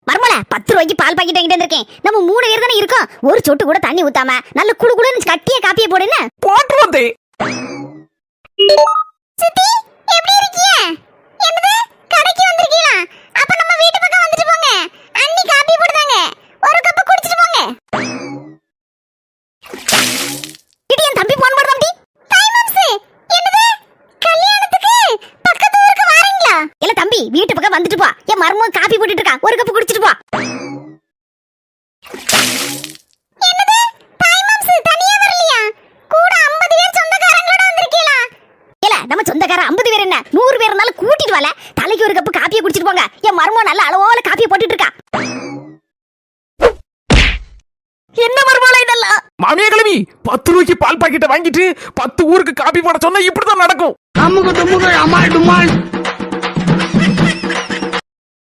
மர்மல 10 ரூபாய்க்கு பால் பாக்கெட் வாங்கிட்டு வந்திருக்கேன். நம்ம 3 பேர் தானே இருக்கோம். ஒரு சொட்டு கூட தண்ணி ஊத்தாம நல்ல குளு குளுன்னு கட்டிய காப்பியை போடுன்னு போட்டு வந்தே. சித்தி எப்படி இருக்கீங்க? என்னது கடைக்கு வந்திருக்கீங்களா? அப்ப நம்ம வீட்டு பக்கம் வந்துட்டு போங்க. அண்ணி காப்பி போடுதாங்க. ஒரு கப் குடிச்சிட்டு போங்க. இடி என் தம்பி போன் போடு தம்பி. தாய் மாம்சே என்னது கல்யாணத்துக்கு பக்கத்து ஊருக்கு வாரீங்களா? இல்ல தம்பி வீட்டு பக்கம் வந்துட்டு போ. என் மர்மம் காப்பி போட்டுட்டு இருக்கா. ஒரு கப் குடிச்சிட்டு போ. என்னது தாய் மாம்சே தனியா வரலையா? கூட 50 பேர் சொந்தக்காரங்களோட வந்திருக்கீங்களா? இல்ல நம்ம சொந்தக்காரன் 50 பேர் என்ன 100 பேர் இருந்தாலும் கூட்டிட்டு வரல. தலைக்கு ஒரு கப் காப்பியை குடிச்சிட்டு போங்க. என் மர்மம் நல்ல அளவோல காப்பியை போட்டுட்டு இருக்கா. என்ன மர்மம் இதெல்லாம்? மாமியா கிளவி 10 ரூபாய்க்கு பால் பாக்கெட்டை வாங்கிட்டு 10 ஊருக்கு காப்பி போட சொன்னா இப்படிதான் நடக்கும். அம்முக்கு தும்முக்கு அம்மாள் டும்மாள்.